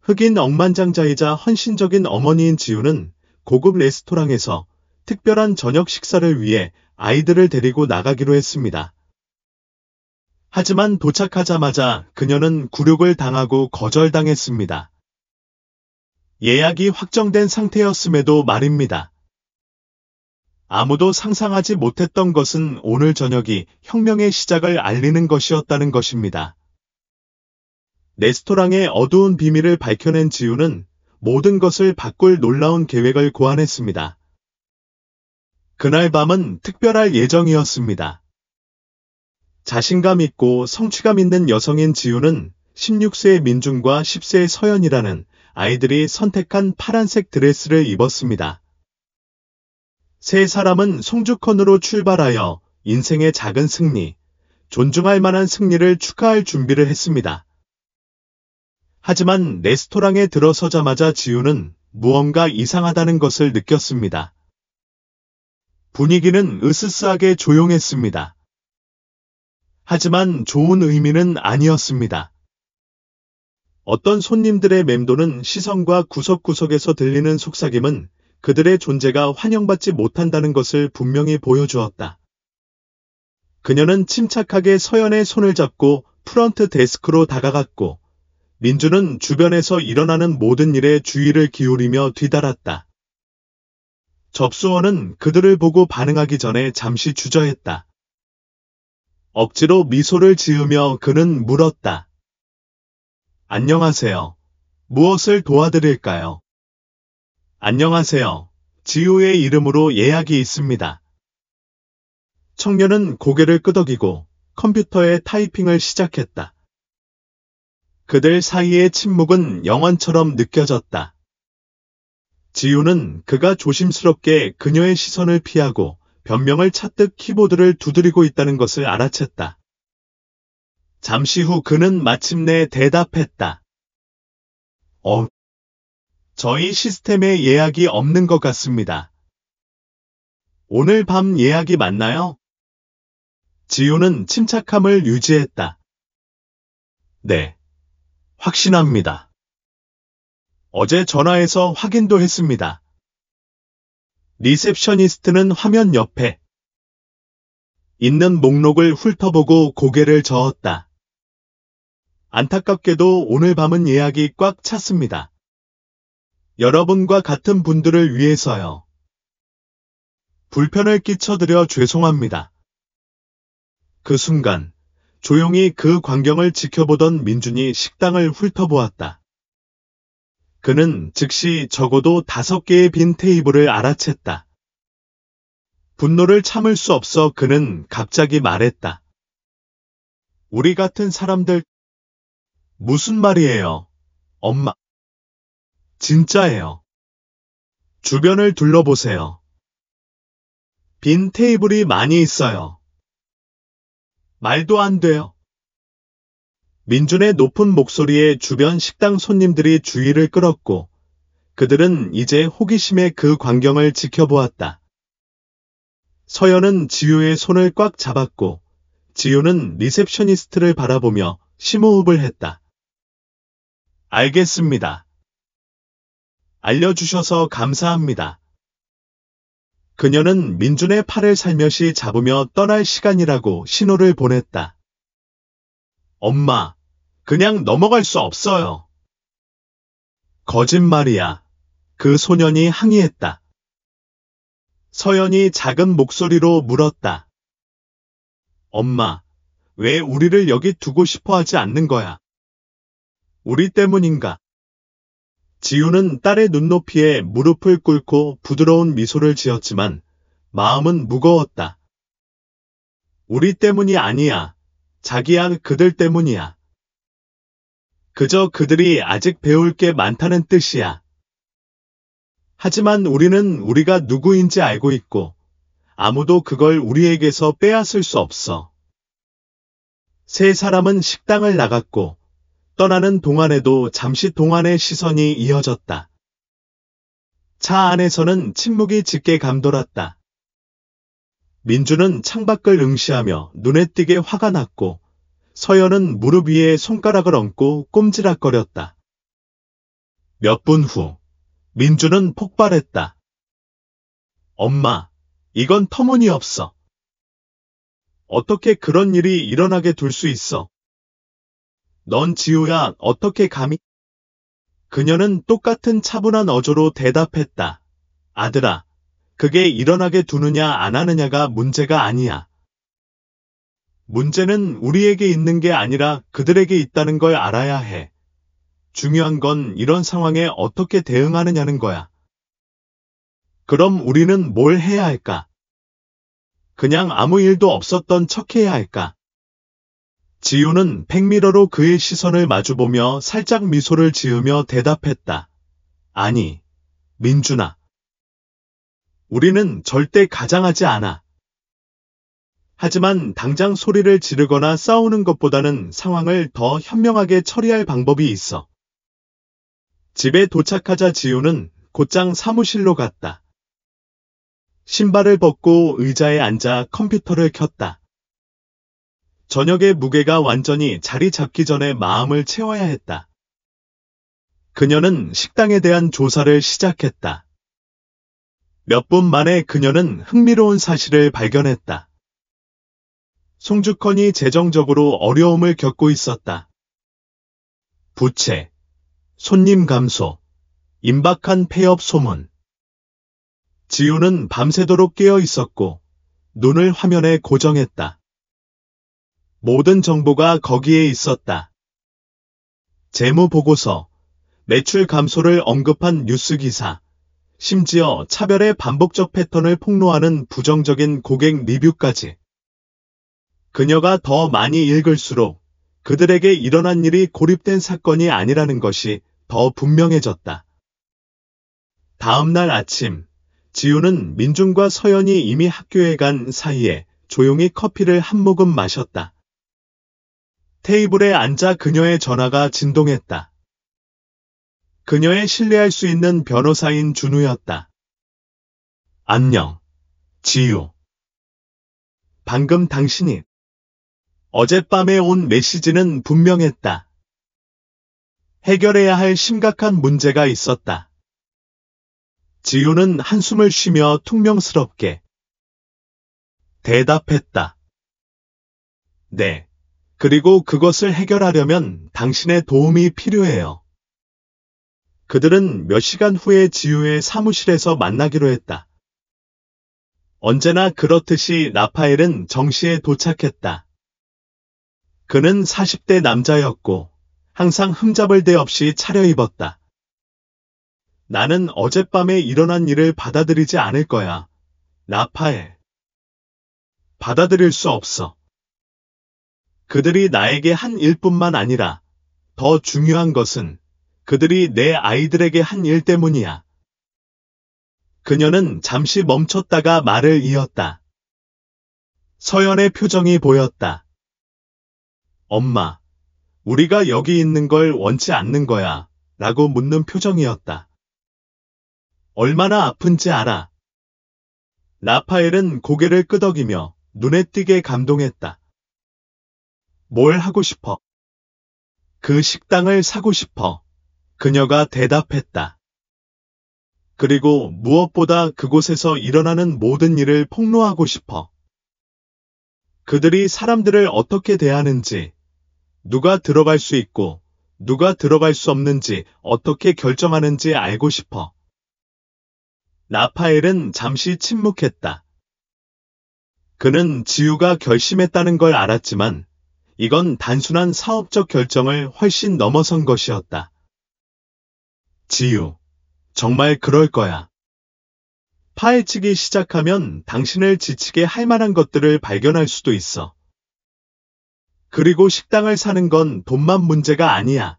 흑인 억만장자이자 헌신적인 어머니인 지우는 고급 레스토랑에서 특별한 저녁 식사를 위해 아이들을 데리고 나가기로 했습니다. 하지만 도착하자마자 그녀는 굴욕을 당하고 거절당했습니다. 예약이 확정된 상태였음에도 말입니다. 아무도 상상하지 못했던 것은 오늘 저녁이 혁명의 시작을 알리는 것이었다는 것입니다. 레스토랑의 어두운 비밀을 밝혀낸 지우는 모든 것을 바꿀 놀라운 계획을 고안했습니다. 그날 밤은 특별할 예정이었습니다. 자신감 있고 성취감 있는 여성인 지우는 16세의 민준과 10세의 서연이라는 아이들이 선택한 파란색 드레스를 입었습니다. 세 사람은 송주컨으로 출발하여 인생의 작은 승리, 존중할 만한 승리를 축하할 준비를 했습니다. 하지만 레스토랑에 들어서자마자 지우는 무언가 이상하다는 것을 느꼈습니다. 분위기는 으스스하게 조용했습니다. 하지만 좋은 의미는 아니었습니다. 어떤 손님들의 맴도는 시선과 구석구석에서 들리는 속삭임은 그들의 존재가 환영받지 못한다는 것을 분명히 보여주었다. 그녀는 침착하게 서연의 손을 잡고 프런트 데스크로 다가갔고 민주는 주변에서 일어나는 모든 일에 주의를 기울이며 뒤달았다. 접수원은 그들을 보고 반응하기 전에 잠시 주저했다. 억지로 미소를 지으며 그는 물었다. 안녕하세요. 무엇을 도와드릴까요? 안녕하세요. 지우의 이름으로 예약이 있습니다. 청년은 고개를 끄덕이고 컴퓨터에 타이핑을 시작했다. 그들 사이의 침묵은 영원처럼 느껴졌다. 지우는 그가 조심스럽게 그녀의 시선을 피하고 변명을 찾듯 키보드를 두드리고 있다는 것을 알아챘다. 잠시 후 그는 마침내 대답했다. 저희 시스템에 예약이 없는 것 같습니다. 오늘 밤 예약이 맞나요? 지우는 침착함을 유지했다. 네, 확신합니다. 어제 전화해서 확인도 했습니다. 리셉셔니스트는 화면 옆에 있는 목록을 훑어보고 고개를 저었다. 안타깝게도 오늘 밤은 예약이 꽉 찼습니다. 여러분과 같은 분들을 위해서요. 불편을 끼쳐드려 죄송합니다. 그 순간 조용히 그 광경을 지켜보던 민준이 식당을 훑어보았다. 그는 즉시 적어도 5개의 빈 테이블을 알아챘다. 분노를 참을 수 없어 그는 갑자기 말했다. 우리 같은 사람들, 무슨 말이에요, 엄마? 진짜예요. 주변을 둘러보세요. 빈 테이블이 많이 있어요. 말도 안 돼요. 민준의 높은 목소리에 주변 식당 손님들이 주의를 끌었고 그들은 이제 호기심에 그 광경을 지켜보았다. 서연은 지우의 손을 꽉 잡았고 지우는 리셉셔니스트를 바라보며 심호흡을 했다. 알겠습니다. 알려주셔서 감사합니다. 그녀는 민준의 팔을 살며시 잡으며 떠날 시간이라고 신호를 보냈다. 엄마, 그냥 넘어갈 수 없어요. 거짓말이야. 그 소년이 항의했다. 서연이 작은 목소리로 물었다. 엄마, 왜 우리를 여기 두고 싶어 하지 않는 거야? 우리 때문인가? 지우는 딸의 눈높이에 무릎을 꿇고 부드러운 미소를 지었지만 마음은 무거웠다. 우리 때문이 아니야. 자기야, 그들 때문이야. 그저 그들이 아직 배울 게 많다는 뜻이야. 하지만 우리는 우리가 누구인지 알고 있고 아무도 그걸 우리에게서 빼앗을 수 없어. 세 사람은 식당을 나갔고 떠나는 동안에도 잠시 동안의 시선이 이어졌다. 차 안에서는 침묵이 짙게 감돌았다. 민주는 창밖을 응시하며 눈에 띄게 화가 났고 서연은 무릎 위에 손가락을 얹고 꼼지락거렸다. 몇 분 후, 민주는 폭발했다. 엄마, 이건 터무니없어. 어떻게 그런 일이 일어나게 둘 수 있어? 넌 지우야, 어떻게 감히? 그녀는 똑같은 차분한 어조로 대답했다. 아들아, 그게 일어나게 두느냐 안 하느냐가 문제가 아니야. 문제는 우리에게 있는 게 아니라 그들에게 있다는 걸 알아야 해. 중요한 건 이런 상황에 어떻게 대응하느냐는 거야. 그럼 우리는 뭘 해야 할까? 그냥 아무 일도 없었던 척해야 할까? 지우는 백미러로 그의 시선을 마주보며 살짝 미소를 지으며 대답했다. 아니, 민준아. 우리는 절대 가장하지 않아. 하지만 당장 소리를 지르거나 싸우는 것보다는 상황을 더 현명하게 처리할 방법이 있어. 집에 도착하자 지우는 곧장 사무실로 갔다. 신발을 벗고 의자에 앉아 컴퓨터를 켰다. 저녁의 무게가 완전히 자리 잡기 전에 마음을 채워야 했다. 그녀는 식당에 대한 조사를 시작했다. 몇 분 만에 그녀는 흥미로운 사실을 발견했다. 송주컨이 재정적으로 어려움을 겪고 있었다. 부채, 손님 감소, 임박한 폐업 소문. 지우는 밤새도록 깨어 있었고 눈을 화면에 고정했다. 모든 정보가 거기에 있었다. 재무 보고서, 매출 감소를 언급한 뉴스 기사, 심지어 차별의 반복적 패턴을 폭로하는 부정적인 고객 리뷰까지. 그녀가 더 많이 읽을수록 그들에게 일어난 일이 고립된 사건이 아니라는 것이 더 분명해졌다. 다음 날 아침, 지우는 민준과 서연이 이미 학교에 간 사이에 조용히 커피를 한 모금 마셨다. 테이블에 앉아 그녀의 전화가 진동했다. 그녀의 신뢰할 수 있는 변호사인 준우였다. 안녕, 지우. 방금 당신이 어젯밤에 온 메시지는 분명했다. 해결해야 할 심각한 문제가 있었다. 지우는 한숨을 쉬며 퉁명스럽게 대답했다. 네. 그리고 그것을 해결하려면 당신의 도움이 필요해요. 그들은 몇 시간 후에 지우의 사무실에서 만나기로 했다. 언제나 그렇듯이 라파엘은 정시에 도착했다. 그는 40대 남자였고 항상 흠잡을 데 없이 차려입었다. 나는 어젯밤에 일어난 일을 받아들이지 않을 거야. 라파엘. 받아들일 수 없어. 그들이 나에게 한 일뿐만 아니라 더 중요한 것은 그들이 내 아이들에게 한 일 때문이야. 그녀는 잠시 멈췄다가 말을 이었다. 서연의 표정이 보였다. 엄마, 우리가 여기 있는 걸 원치 않는 거야 라고 묻는 표정이었다. 얼마나 아픈지 알아. 라파엘은 고개를 끄덕이며 눈에 띄게 감동했다. 뭘 하고 싶어? 그 식당을 사고 싶어. 그녀가 대답했다. 그리고 무엇보다 그곳에서 일어나는 모든 일을 폭로하고 싶어. 그들이 사람들을 어떻게 대하는지, 누가 들어갈 수 있고 누가 들어갈 수 없는지 어떻게 결정하는지 알고 싶어. 라파엘은 잠시 침묵했다. 그는 지우가 결심했다는 걸 알았지만 이건 단순한 사업적 결정을 훨씬 넘어선 것이었다. 지우, 정말 그럴 거야. 파헤치기 시작하면 당신을 지치게 할 만한 것들을 발견할 수도 있어. 그리고 식당을 사는 건 돈만 문제가 아니야.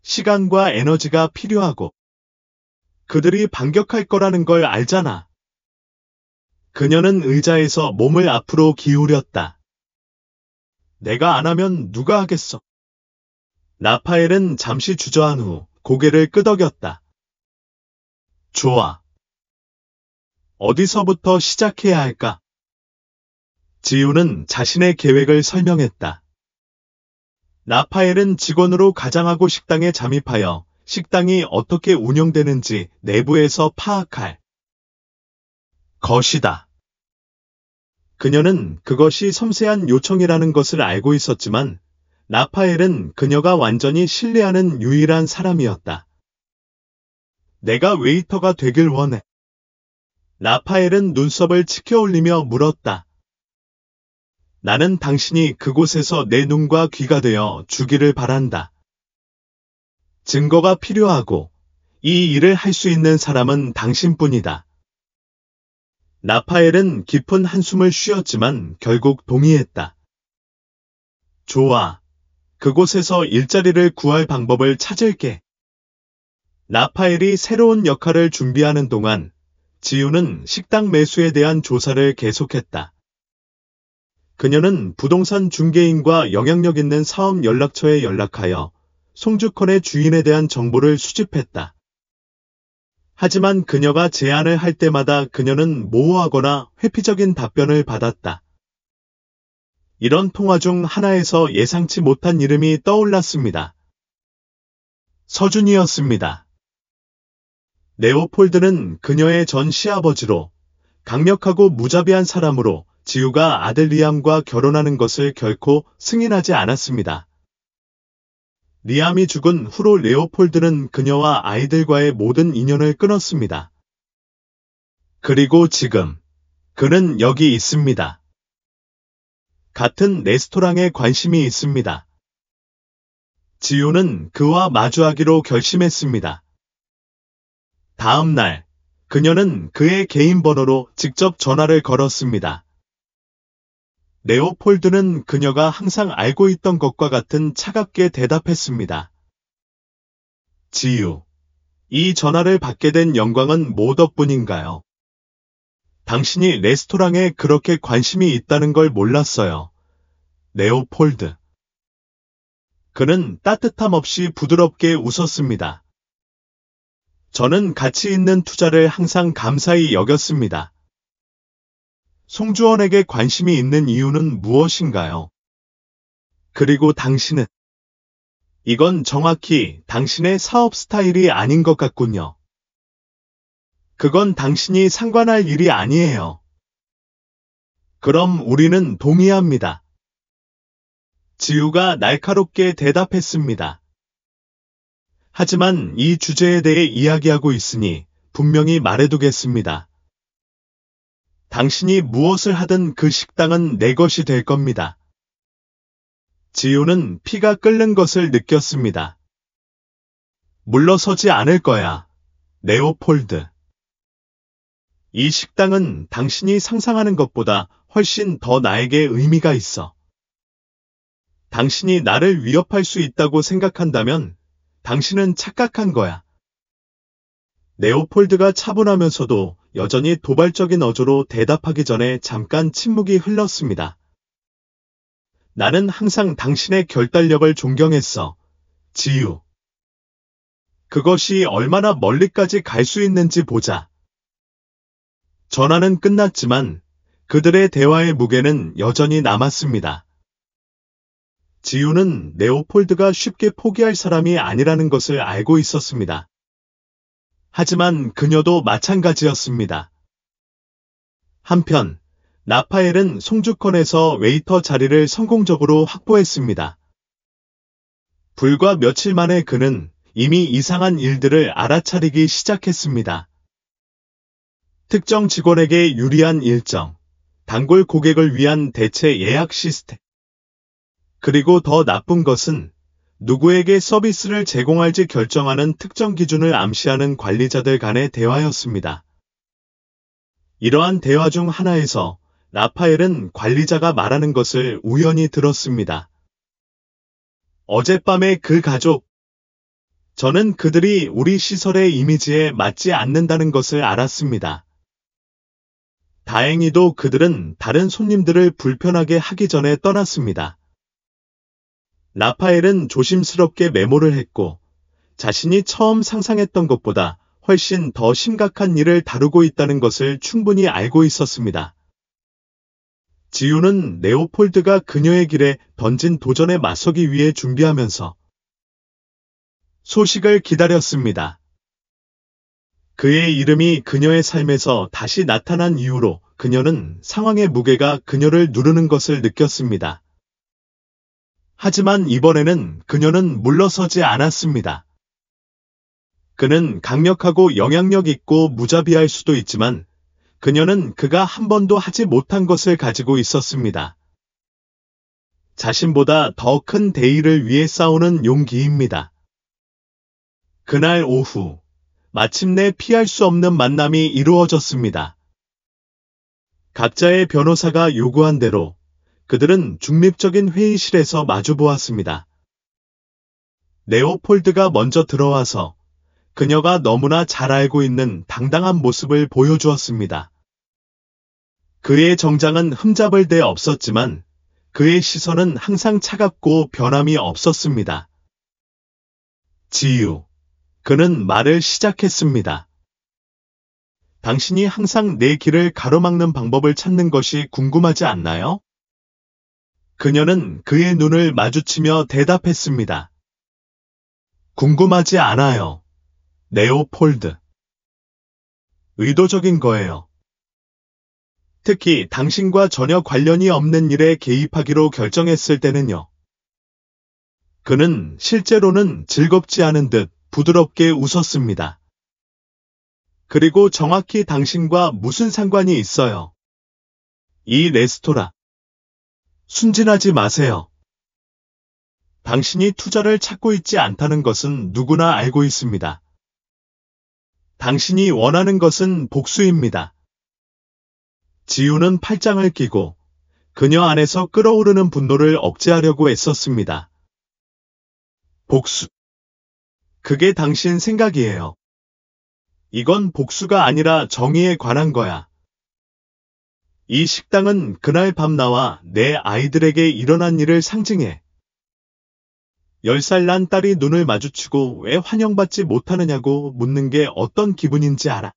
시간과 에너지가 필요하고 그들이 반격할 거라는 걸 알잖아. 그녀는 의자에서 몸을 앞으로 기울였다. 내가 안 하면 누가 하겠어? 라파엘은 잠시 주저한 후 고개를 끄덕였다. 좋아. 어디서부터 시작해야 할까? 지우는 자신의 계획을 설명했다. 라파엘은 직원으로 가장하고 식당에 잠입하여 식당이 어떻게 운영되는지 내부에서 파악할 것이다. 그녀는 그것이 섬세한 요청이라는 것을 알고 있었지만 라파엘은 그녀가 완전히 신뢰하는 유일한 사람이었다. 내가 웨이터가 되길 원해. 라파엘은 눈썹을 치켜 올리며 물었다. 나는 당신이 그곳에서 내 눈과 귀가 되어 주기를 바란다. 증거가 필요하고 이 일을 할 수 있는 사람은 당신뿐이다. 라파엘은 깊은 한숨을 쉬었지만 결국 동의했다. 좋아. 그곳에서 일자리를 구할 방법을 찾을게. 라파엘이 새로운 역할을 준비하는 동안 지우는 식당 매수에 대한 조사를 계속했다. 그녀는 부동산 중개인과 영향력 있는 사업 연락처에 연락하여 송주컨의 주인에 대한 정보를 수집했다. 하지만 그녀가 제안을 할 때마다 그녀는 모호하거나 회피적인 답변을 받았다. 이런 통화 중 하나에서 예상치 못한 이름이 떠올랐습니다. 서준이었습니다. 레오폴드는 그녀의 전 시아버지로 강력하고 무자비한 사람으로 지우가 아들 리암과 결혼하는 것을 결코 승인하지 않았습니다. 리암이 죽은 후로 레오폴드는 그녀와 아이들과의 모든 인연을 끊었습니다. 그리고 지금 그는 여기 있습니다. 같은 레스토랑에 관심이 있습니다. 지우는 그와 마주하기로 결심했습니다. 다음 날, 그녀는 그의 개인 번호로 직접 전화를 걸었습니다. 레오폴드는 그녀가 항상 알고 있던 것과 같은 차갑게 대답했습니다. 지유, 이 전화를 받게 된 영광은 뭐 덕분인가요? 당신이 레스토랑에 그렇게 관심이 있다는 걸 몰랐어요. 레오폴드. 그는 따뜻함 없이 부드럽게 웃었습니다. 저는 가치 있는 투자를 항상 감사히 여겼습니다. 송주원에게 관심이 있는 이유는 무엇인가요? 그리고 당신은? 이건 정확히 당신의 사업 스타일이 아닌 것 같군요. 그건 당신이 상관할 일이 아니에요. 그럼 우리는 동의합니다. 지우가 날카롭게 대답했습니다. 하지만 이 주제에 대해 이야기하고 있으니 분명히 말해두겠습니다. 당신이 무엇을 하든 그 식당은 내 것이 될 겁니다. 지우는 피가 끓는 것을 느꼈습니다. 물러서지 않을 거야, 레오폴드. 이 식당은 당신이 상상하는 것보다 훨씬 더 나에게 의미가 있어. 당신이 나를 위협할 수 있다고 생각한다면 당신은 착각한 거야. 레오폴드가 차분하면서도 여전히 도발적인 어조로 대답하기 전에 잠깐 침묵이 흘렀습니다. 나는 항상 당신의 결단력을 존경했어, 지유. 그것이 얼마나 멀리까지 갈 수 있는지 보자. 전화는 끝났지만 그들의 대화의 무게는 여전히 남았습니다. 지우는 레오폴드가 쉽게 포기할 사람이 아니라는 것을 알고 있었습니다. 하지만 그녀도 마찬가지였습니다. 한편 라파엘은 송주컨에서 웨이터 자리를 성공적으로 확보했습니다. 불과 며칠 만에 그는 이미 이상한 일들을 알아차리기 시작했습니다. 특정 직원에게 유리한 일정, 단골 고객을 위한 대체 예약 시스템. 그리고 더 나쁜 것은 누구에게 서비스를 제공할지 결정하는 특정 기준을 암시하는 관리자들 간의 대화였습니다. 이러한 대화 중 하나에서 라파엘은 관리자가 말하는 것을 우연히 들었습니다. 어젯밤의 그 가족. 저는 그들이 우리 시설의 이미지에 맞지 않는다는 것을 알았습니다. 다행히도 그들은 다른 손님들을 불편하게 하기 전에 떠났습니다. 라파엘은 조심스럽게 메모를 했고 자신이 처음 상상했던 것보다 훨씬 더 심각한 일을 다루고 있다는 것을 충분히 알고 있었습니다. 지우는 레오폴드가 그녀의 길에 던진 도전에 맞서기 위해 준비하면서 소식을 기다렸습니다. 그의 이름이 그녀의 삶에서 다시 나타난 이후로 그녀는 상황의 무게가 그녀를 누르는 것을 느꼈습니다. 하지만 이번에는 그녀는 물러서지 않았습니다. 그는 강력하고 영향력 있고 무자비할 수도 있지만 그녀는 그가 한 번도 하지 못한 것을 가지고 있었습니다. 자신보다 더 큰 대의를 위해 싸우는 용기입니다. 그날 오후, 마침내 피할 수 없는 만남이 이루어졌습니다. 각자의 변호사가 요구한 대로 그들은 중립적인 회의실에서 마주보았습니다. 레오폴드가 먼저 들어와서 그녀가 너무나 잘 알고 있는 당당한 모습을 보여주었습니다. 그의 정장은 흠잡을 데 없었지만 그의 시선은 항상 차갑고 변함이 없었습니다. 지유. 그는 말을 시작했습니다. 당신이 항상 내 길을 가로막는 방법을 찾는 것이 궁금하지 않나요? 그녀는 그의 눈을 마주치며 대답했습니다. 궁금하지 않아요. 레오폴드. 의도적인 거예요. 특히 당신과 전혀 관련이 없는 일에 개입하기로 결정했을 때는요. 그는 실제로는 즐겁지 않은 듯 부드럽게 웃었습니다. 그리고 정확히 당신과 무슨 상관이 있어요? 이 레스토랑. 순진하지 마세요. 당신이 투자를 찾고 있지 않다는 것은 누구나 알고 있습니다. 당신이 원하는 것은 복수입니다. 지우는 팔짱을 끼고 그녀 안에서 끓어오르는 분노를 억제하려고 애썼습니다. 복수. 그게 당신 생각이에요. 이건 복수가 아니라 정의에 관한 거야. 이 식당은 그날 밤 나와 내 아이들에게 일어난 일을 상징해. 10살 난 딸이 눈을 마주치고 왜 환영받지 못하느냐고 묻는 게 어떤 기분인지 알아.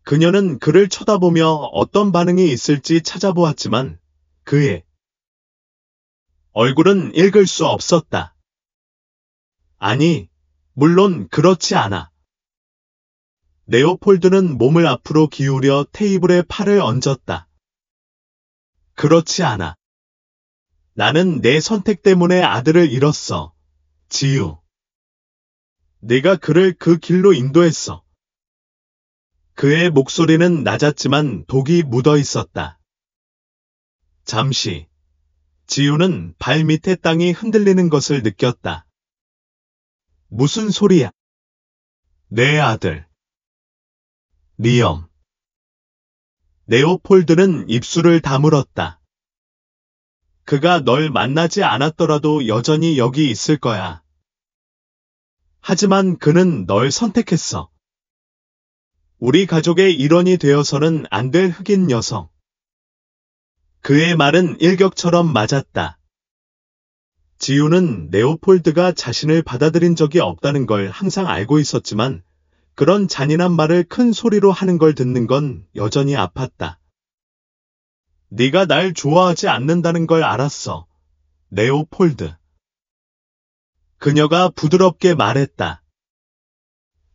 그녀는 그를 쳐다보며 어떤 반응이 있을지 찾아보았지만 그의 얼굴은 읽을 수 없었다. 아니, 물론 그렇지 않아. 레오폴드는 몸을 앞으로 기울여 테이블에 팔을 얹었다. 그렇지 않아. 나는 내 선택 때문에 아들을 잃었어. 지유. 내가 그를 그 길로 인도했어. 그의 목소리는 낮았지만 독이 묻어 있었다. 잠시. 지유는 발 밑에 땅이 흔들리는 것을 느꼈다. 무슨 소리야? 내 아들. 리엄. 레오폴드는 입술을 다물었다. 그가 널 만나지 않았더라도 여전히 여기 있을 거야. 하지만 그는 널 선택했어. 우리 가족의 일원이 되어서는 안 될 흑인 여성. 그의 말은 일격처럼 맞았다. 지우는 레오폴드가 자신을 받아들인 적이 없다는 걸 항상 알고 있었지만 그런 잔인한 말을 큰 소리로 하는 걸 듣는 건 여전히 아팠다. 네가 날 좋아하지 않는다는 걸 알았어. 레오폴드. 그녀가 부드럽게 말했다.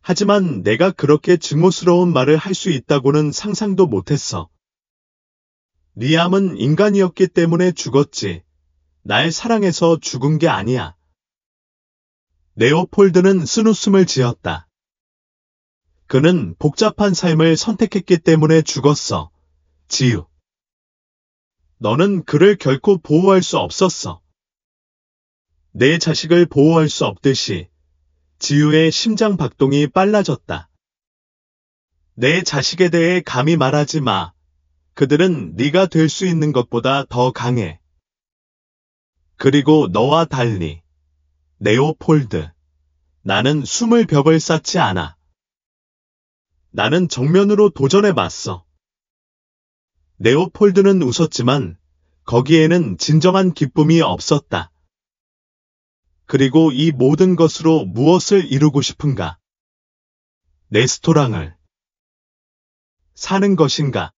하지만 내가 그렇게 증오스러운 말을 할 수 있다고는 상상도 못했어. 리암은 인간이었기 때문에 죽었지. 날 사랑해서 죽은 게 아니야. 레오폴드는 쓴웃음을 지었다. 그는 복잡한 삶을 선택했기 때문에 죽었어. 지유. 너는 그를 결코 보호할 수 없었어. 내 자식을 보호할 수 없듯이 지유의 심장 박동이 빨라졌다. 내 자식에 대해 감히 말하지 마. 그들은 네가 될 수 있는 것보다 더 강해. 그리고 너와 달리, 레오폴드, 나는 숨을 벽을 쌓지 않아. 나는 정면으로 도전해봤어. 레오폴드는 웃었지만 거기에는 진정한 기쁨이 없었다. 그리고 이 모든 것으로 무엇을 이루고 싶은가? 레스토랑을 사는 것인가?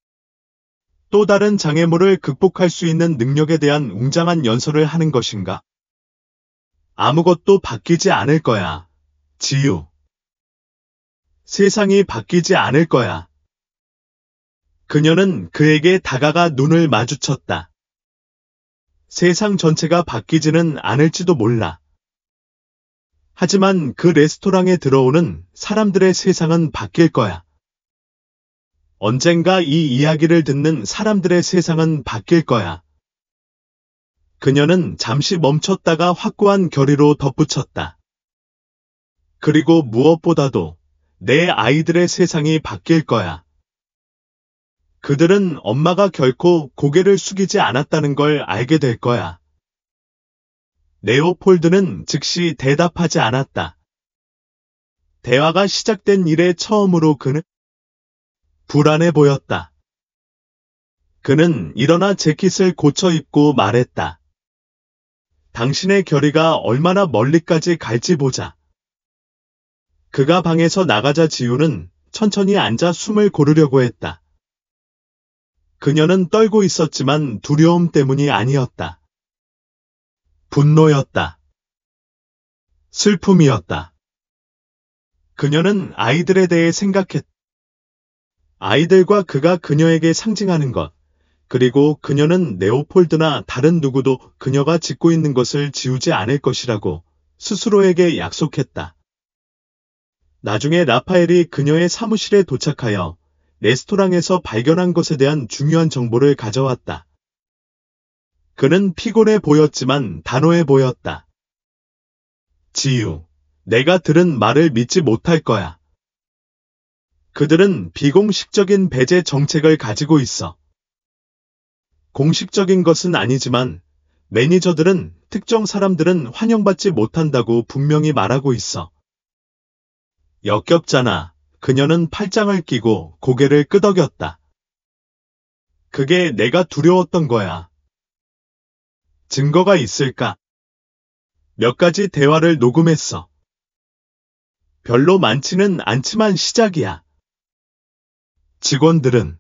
또 다른 장애물을 극복할 수 있는 능력에 대한 웅장한 연설을 하는 것인가? 아무것도 바뀌지 않을 거야. 지유. 세상이 바뀌지 않을 거야. 그녀는 그에게 다가가 눈을 마주쳤다. 세상 전체가 바뀌지는 않을지도 몰라. 하지만 그 레스토랑에 들어오는 사람들의 세상은 바뀔 거야. 언젠가 이 이야기를 듣는 사람들의 세상은 바뀔 거야. 그녀는 잠시 멈췄다가 확고한 결의로 덧붙였다. 그리고 무엇보다도 내 아이들의 세상이 바뀔 거야. 그들은 엄마가 결코 고개를 숙이지 않았다는 걸 알게 될 거야. 레오폴드는 즉시 대답하지 않았다. 대화가 시작된 이래 처음으로 그는 불안해 보였다. 그는 일어나 재킷을 고쳐 입고 말했다. 당신의 결의가 얼마나 멀리까지 갈지 보자. 그가 방에서 나가자 지우는 천천히 앉아 숨을 고르려고 했다. 그녀는 떨고 있었지만 두려움 때문이 아니었다. 분노였다. 슬픔이었다. 그녀는 아이들에 대해 생각했다. 아이들과 그가 그녀에게 상징하는 것, 그리고 그녀는 레오폴드나 다른 누구도 그녀가 짓고 있는 것을 지우지 않을 것이라고 스스로에게 약속했다. 나중에 라파엘이 그녀의 사무실에 도착하여 레스토랑에서 발견한 것에 대한 중요한 정보를 가져왔다. 그는 피곤해 보였지만 단호해 보였다. 지유, 내가 들은 말을 믿지 못할 거야. 그들은 비공식적인 배제 정책을 가지고 있어. 공식적인 것은 아니지만 매니저들은 특정 사람들은 환영받지 못한다고 분명히 말하고 있어. 역겹잖아. 그녀는 팔짱을 끼고 고개를 끄덕였다. 그게 내가 두려웠던 거야. 증거가 있을까? 몇 가지 대화를 녹음했어. 별로 많지는 않지만 시작이야. 직원들은